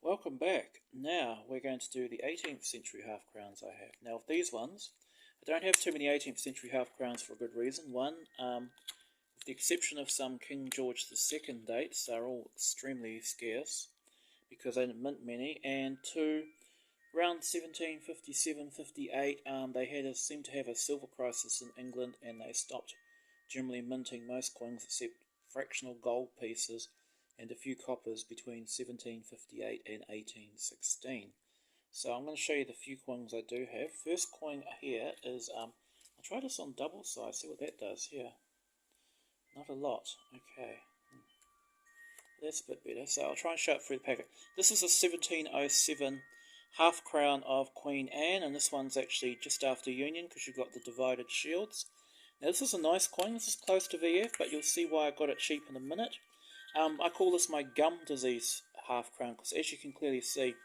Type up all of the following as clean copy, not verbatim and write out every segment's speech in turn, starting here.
Welcome back. Now we're going to do the 18th century half crowns I have. Now of these ones, I don't have too many 18th century half crowns for a good reason. One, with the exception of some King George II dates, they're all extremely scarce because they didn't mint many. And two, around 1757-58, they seemed to have a silver crisis in England and they stopped generally minting most coins except fractional gold pieces and a few coppers between 1758 and 1816. So I'm going to show you the few coins I do have. First coin here is, I'll try this on double size, see what that does here. Not a lot, okay. That's a bit better, so I'll try and show it through the packet. This is a 1707 half crown of Queen Anne, and this one's actually just after Union because you've got the divided shields. Now this is a nice coin, this is close to VF, but you'll see why I got it cheap in a minute. I call this my gum disease half crown because as you can clearly see,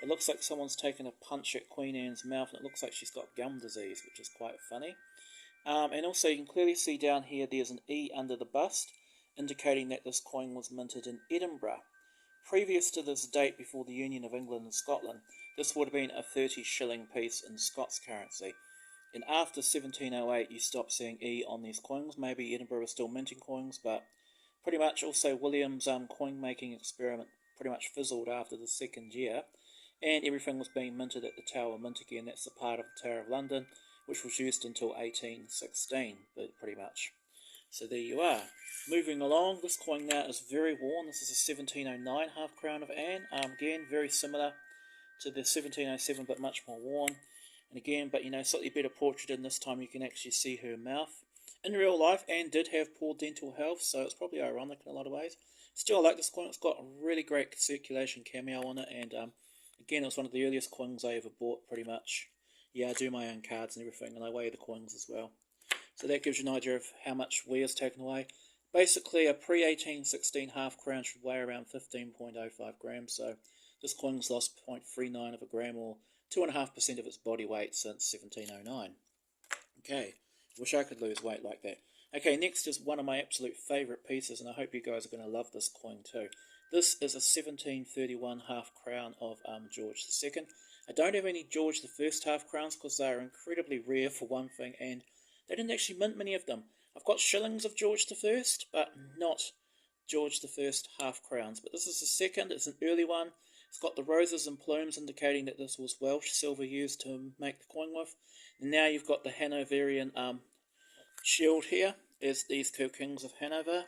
it looks like someone's taken a punch at Queen Anne's mouth and it looks like she's got gum disease, which is quite funny. And also you can clearly see down here there's an E under the bust, indicating that this coin was minted in Edinburgh. Previous to this date, before the Union of England and Scotland, this would have been a 30 shilling piece in Scots currency. And after 1708 you stop seeing E on these coins. Maybe Edinburgh was still minting coins, but pretty much also William's coin making experiment pretty much fizzled after the second year, and everything was being minted at the Tower Mint again. That's the part of the Tower of London which was used until 1816, but pretty much. So there you are. Moving along, this coin now is very worn. This is a 1709 half crown of Anne. Again, very similar to the 1707 but much more worn. And again, but slightly better portrait in this time. You can actually see her mouth. In real life, Anne did have poor dental health, so it's probably ironic in a lot of ways. Still, I like this coin. It's got a really great circulation cameo on it, and again, it was one of the earliest coins I ever bought, pretty much. Yeah, I do my own cards and everything, and I weigh the coins as well. So that gives you an idea of how much wear is taken away. Basically, a pre-1816 half crown should weigh around 15.05 grams, so this coin's lost 0.39 of a gram, or 2.5% of its body weight since 1709. Okay. Wish I could lose weight like that. Okay, next is one of my absolute favourite pieces, and I hope you guys are going to love this coin too. This is a 1731 half crown of George II. I don't have any George I half crowns because they are incredibly rare for one thing, and they didn't actually mint many of them. I've got shillings of George I, but not George I half crowns. But this is the second, it's an early one. It's got the roses and plumes indicating that this was Welsh silver used to make the coin with. And now you've got the Hanoverian shield here, as these two kings of Hanover,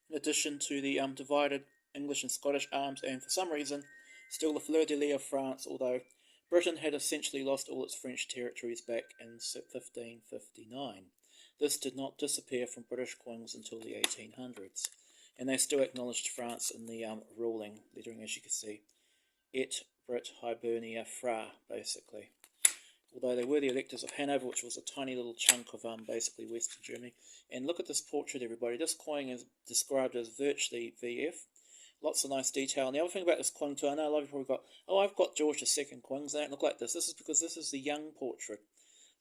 in addition to the divided English and Scottish arms, and for some reason, still the fleur-de-lis of France, although Britain had essentially lost all its French territories back in 1559. This did not disappear from British coins until the 1800s, and they still acknowledged France in the ruling lettering, as you can see, Et Brit Hibernia Fra, basically. Although they were the electors of Hanover, which was a tiny little chunk of basically Western Germany. And look at this portrait, everybody. This coin is described as virtually VF. Lots of nice detail. And the other thing about this coin too, I know a lot of people have got, oh, I've got George II coins. They don't look like this. This is because this is the young portrait.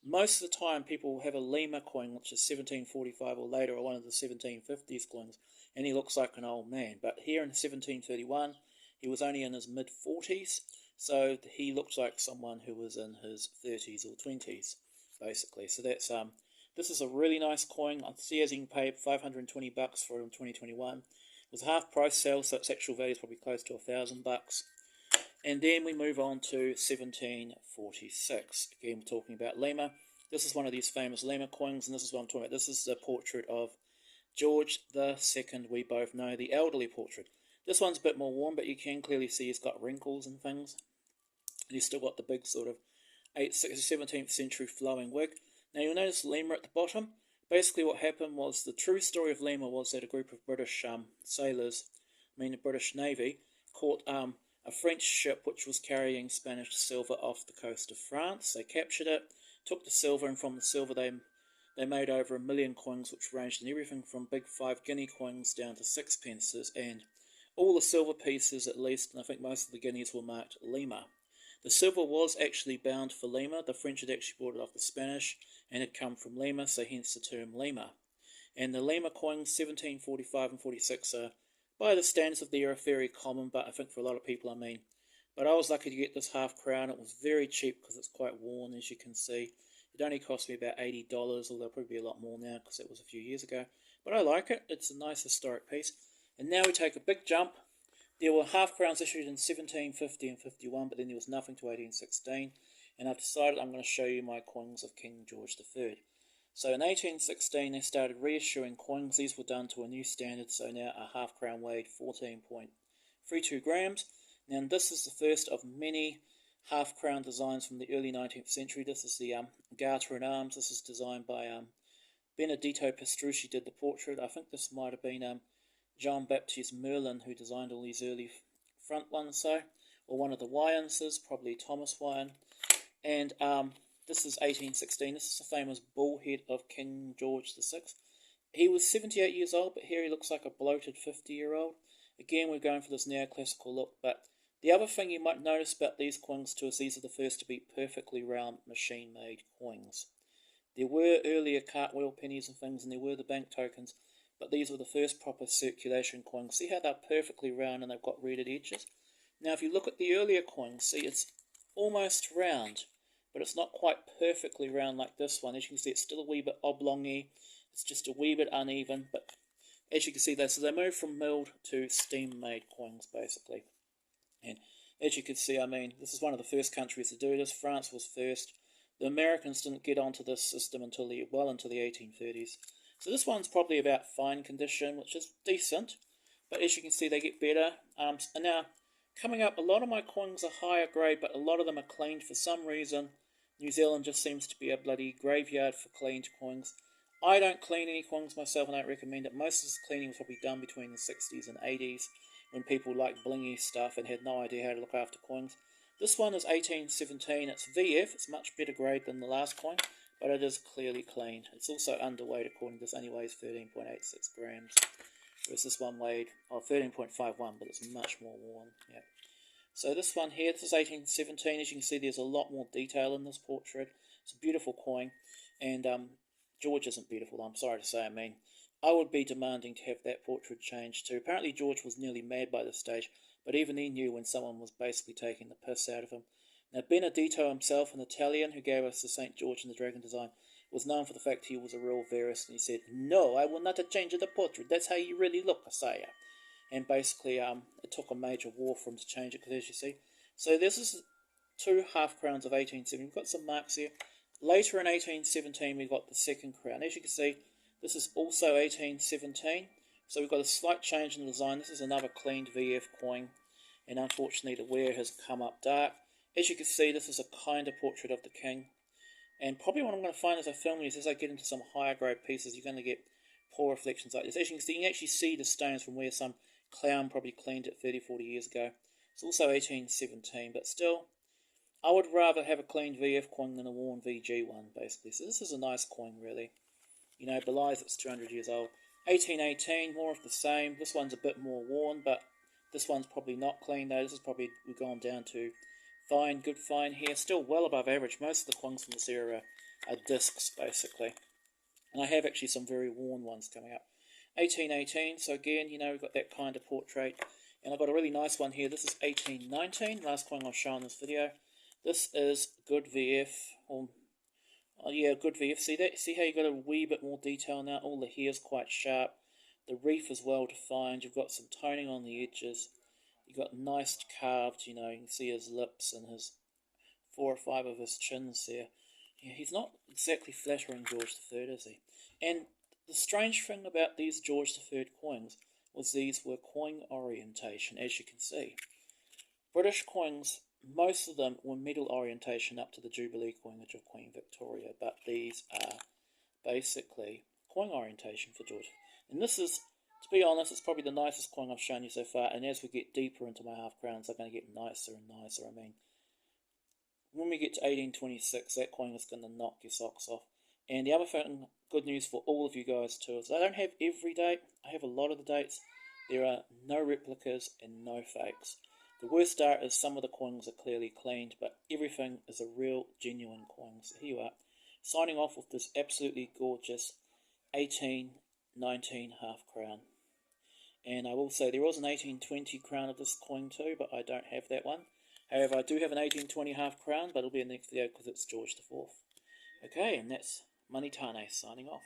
Most of the time, people have a Lima coin, which is 1745 or later, or one of the 1750s coins, and he looks like an old man. But here in 1731, he was only in his mid-40s. So he looked like someone who was in his 30s or 20s, basically. So that's this is a really nice coin. I see as you can pay $520 for it in 2021. It was a half price sale, so its actual value is probably close to $1,000. And then we move on to 1746. Again, we're talking about Lima. This is one of these famous Lima coins, and this is what I'm talking about. This is the portrait of George II. We both know, the elderly portrait. This one's a bit more worn, but you can clearly see he's got wrinkles and things. And he's still got the big sort of 17th century flowing wig. Now you'll notice Lima at the bottom. Basically what happened was, the true story of Lima was that a group of British sailors, the British Navy, caught a French ship which was carrying Spanish silver off the coast of France. They captured it, took the silver, and from the silver they made over 1 million coins, which ranged in everything from big 5 guinea coins down to sixpences, and all the silver pieces at least, and I think most of the guineas, were marked Lima. The silver was actually bound for Lima. The French had actually bought it off the Spanish and had come from Lima, so hence the term Lima. And the Lima coins, 1745 and 46, are, by the standards of the era, very common, but I think for a lot of people, But I was lucky to get this half crown. It was very cheap because it's quite worn, as you can see. It only cost me about $80, although probably be a lot more now because it was a few years ago. But I like it. It's a nice historic piece. And now we take a big jump. There were half crowns issued in 1750 and 51, but then there was nothing to 1816. And I've decided I'm going to show you my coins of King George III. So in 1816 they started reissuing coins. These were done to a new standard, so now a half crown weighed 14.32 grams. Now this is the first of many half crown designs from the early 19th century. This is the Garter in Arms. This is designed by Benedetto Pastrucci did the portrait. I think this might have been Jean Baptiste Merlin who designed all these early front ones, or one of the Wyanses, probably Thomas Wyan. And this is 1816. This is the famous bull head of King George VI. He was 78 years old, but here he looks like a bloated 50-year-old. Again, we're going for this neoclassical look, but the other thing you might notice about these coins too is these are the first to be perfectly round machine-made coins. There were earlier cartwheel pennies and things, and there were the bank tokens, but these were the first proper circulation coins. See how they're perfectly round and they've got reeded edges? Now, if you look at the earlier coins, see it's almost round, but it's not quite perfectly round like this one. As you can see, it's still a wee bit oblongy. It's just a wee bit uneven, but as you can see, so they moved from milled to steam-made coins, basically. And as you can see, I mean, this is one of the first countries to do this. France was first. The Americans didn't get onto this system until well into the 1830s. So this one's probably about fine condition, which is decent. But as you can see, they get better. And now, coming up, a lot of my coins are higher grade, but a lot of them are cleaned for some reason. New Zealand just seems to be a bloody graveyard for cleaned coins. I don't clean any coins myself, and I don't recommend it. Most of this cleaning was probably done between the 60s and 80s, when people liked blingy stuff and had no idea how to look after coins. This one is 1817. It's VF. It's much better grade than the last coin, but it is clearly cleaned. It's also underweight, according to this. Only weighs 13.86 grams, whereas this one weighed 13.51, but it's much more worn. Yeah. So this one here, this is 1817. As you can see, there's a lot more detail in this portrait. It's a beautiful coin, and George isn't beautiful, I'm sorry to say. I mean, I would be demanding to have that portrait changed too. Apparently George was nearly mad by this stage, but even he knew when someone was basically taking the piss out of him. Now, Benedetto himself, an Italian who gave us the St. George and the Dragon design, was known for the fact he was a real verist, and he said, "No, I will not change the portrait. That's how you really look, sire." And basically, it took a major war for him to change it, because as you see. So this is two half crowns of 1817. We've got some marks here. Later in 1817, we've got the second crown. As you can see, this is also 1817. So we've got a slight change in the design. This is another cleaned VF coin, and unfortunately the wear has come up dark. As you can see, this is a kinder portrait of the king. And probably what I'm going to find as I film these, as I get into some higher grade pieces, you're going to get poor reflections like this. As you can see, you can actually see the stones from where some clown probably cleaned it 30, 40 years ago. It's also 1817, but still, I would rather have a cleaned VF coin than a worn VG one, basically. So this is a nice coin, really. You know, belies it's 200 years old. 1818, more of the same. This one's a bit more worn, but this one's probably not clean, though. This is probably, we've gone down to fine, good fine here. Still well above average. Most of the coins from this era are discs, basically. And I have actually some very worn ones coming up. 1818, so again, you know, we've got that kind of portrait. And I've got a really nice one here. This is 1819, last coin I'll show in this video. This is good VF, or yeah, good VF. See that? See how you got a wee bit more detail now? All the hair's quite sharp. The reef is well defined. You've got some toning on the edges. You've got nice carved, you know, you can see his lips and his 4 or 5 of his chins there. Yeah, he's not exactly flattering George III, is he? And the strange thing about these George III coins was these were coin orientation, as you can see. British coins, most of them were medal orientation up to the Jubilee coinage of Queen Victoria, but these are basically coin orientation for George. And this is, to be honest, it's probably the nicest coin I've shown you so far, and as we get deeper into my half crowns, they're going to get nicer and nicer. I mean, when we get to 1826, that coin is going to knock your socks off. And the other thing, good news for all of you guys too, is I don't have every date. I have a lot of the dates. There are no replicas and no fakes. The worst part is some of the coins are clearly cleaned, but everything is a real, genuine coin. So here you are, signing off with this absolutely gorgeous 1819 half crown. And I will say there was an 1820 crown of this coin too, but I don't have that one. However, I do have an 1820 half crown, but it'll be in the next video because it's George IV. Okay, and that's Moneytane signing off.